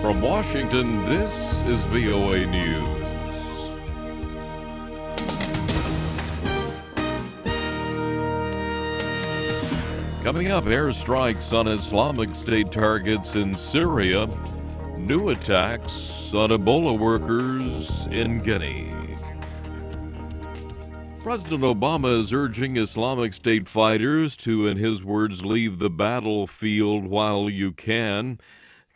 From Washington, this is VOA News. Coming up, airstrikes on Islamic State targets in Syria, new attacks on Ebola workers in Guinea. President Obama is urging Islamic State fighters to, in his words, leave the battlefield while you can.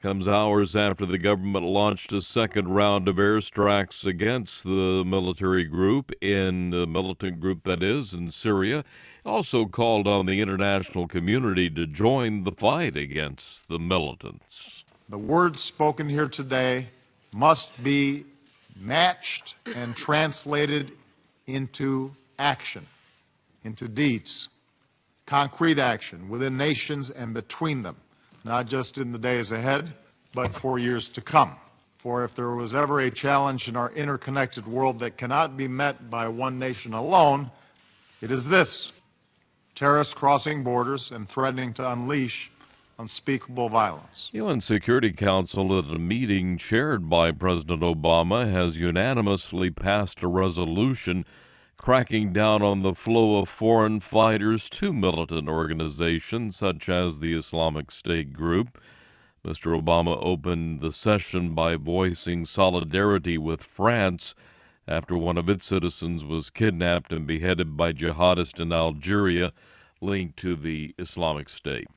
Comes hours after the government launched a second round of airstrikes against the military group, the militant group that is, in Syria. Also called on the international community to join the fight against the militants. The words spoken here today must be matched and translated into action, into deeds, concrete action within nations and between them. Not just in the days ahead, but for years to come. For if there was ever a challenge in our interconnected world that cannot be met by one nation alone, it is this: terrorists crossing borders and threatening to unleash unspeakable violence. The UN Security Council, at a meeting chaired by President Obama, has unanimously passed a resolution cracking down on the flow of foreign fighters to militant organizations such as the Islamic State group. Mr. Obama opened the session by voicing solidarity with France after one of its citizens was kidnapped and beheaded by jihadists in Algeria linked to the Islamic State.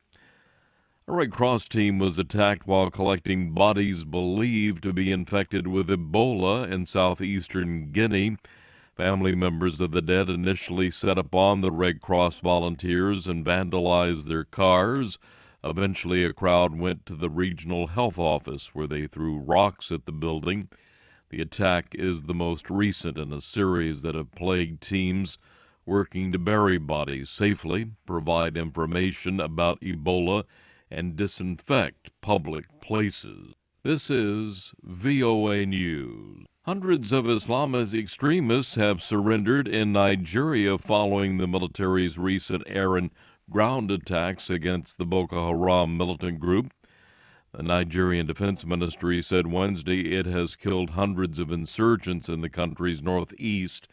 A Red Cross team was attacked while collecting bodies believed to be infected with Ebola in southeastern Guinea. Family members of the dead initially set upon the Red Cross volunteers and vandalized their cars. Eventually, a crowd went to the regional health office where they threw rocks at the building. The attack is the most recent in a series that have plagued teams working to bury bodies safely, provide information about Ebola, and disinfect public places. This is VOA News. Hundreds of Islamist extremists have surrendered in Nigeria following the military's recent air and ground attacks against the Boko Haram militant group. The Nigerian Defense Ministry said Wednesday it has killed hundreds of insurgents in the country's northeast,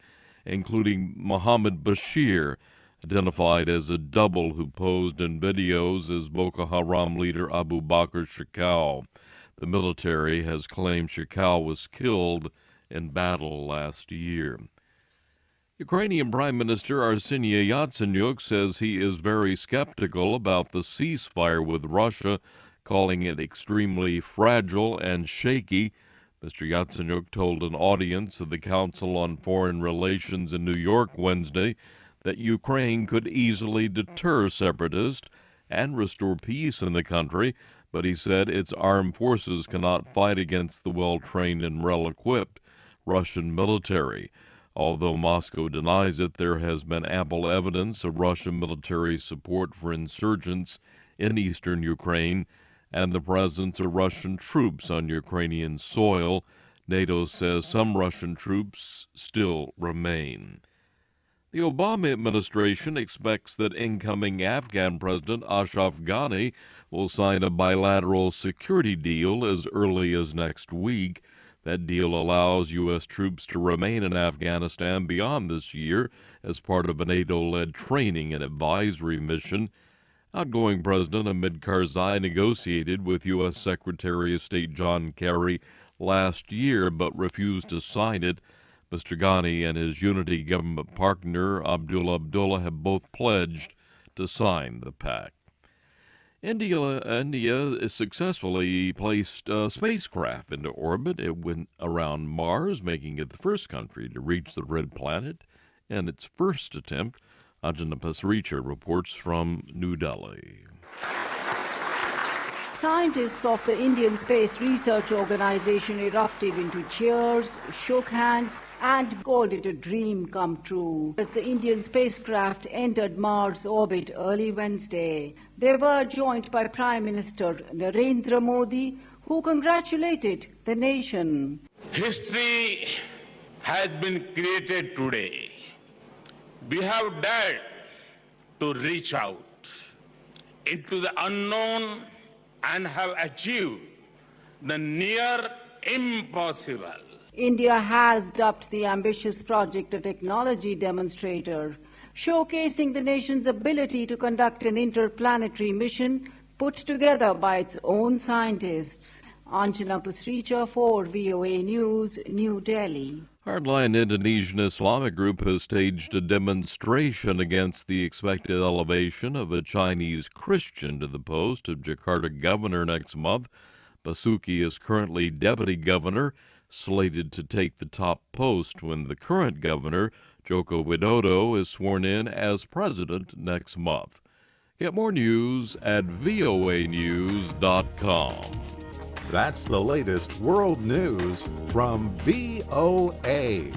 including Mohammed Bashir, identified as a double who posed in videos as Boko Haram leader Abu Bakr Shekau. The military has claimed Shekau was killed in battle last year. Ukrainian Prime Minister Arseniy Yatsenyuk says he is very skeptical about the ceasefire with Russia, calling it extremely fragile and shaky. Mr. Yatsenyuk told an audience of the Council on Foreign Relations in New York Wednesday that Ukraine could easily deter separatists and restore peace in the country, but he said its armed forces cannot fight against the well-trained and well-equipped Russian military. Although Moscow denies it, there has been ample evidence of Russian military support for insurgents in eastern Ukraine and the presence of Russian troops on Ukrainian soil. NATO says some Russian troops still remain. The Obama administration expects that incoming Afghan President Ashraf Ghani will sign a bilateral security deal as early as next week. That deal allows U.S. troops to remain in Afghanistan beyond this year as part of a NATO-led training and advisory mission. Outgoing President Hamid Karzai negotiated with U.S. Secretary of State John Kerry last year but refused to sign it. Mr. Ghani and his unity government partner Abdullah have both pledged to sign the pact. India successfully placed a spacecraft into orbit. It went around Mars, making it the first country to reach the red planet in its first attempt. Ajana Pasricha reports from New Delhi. Scientists of the Indian Space Research Organization erupted into cheers, shook hands, and called it a dream come true. As the Indian spacecraft entered Mars orbit early Wednesday, they were joined by Prime Minister Narendra Modi, who congratulated the nation. History has been created today. We have dared to reach out into the unknown and have achieved the near impossible. India has dubbed the ambitious project a technology demonstrator, showcasing the nation's ability to conduct an interplanetary mission put together by its own scientists. Anjana Pasricha for VOA News, New Delhi. Hardline Indonesian Islamic group has staged a demonstration against the expected elevation of a Chinese Christian to the post of Jakarta governor next month. Basuki is currently deputy governor, slated to take the top post when the current governor, Joko Widodo, is sworn in as president next month. Get more news at voanews.com. That's the latest world news from VOA.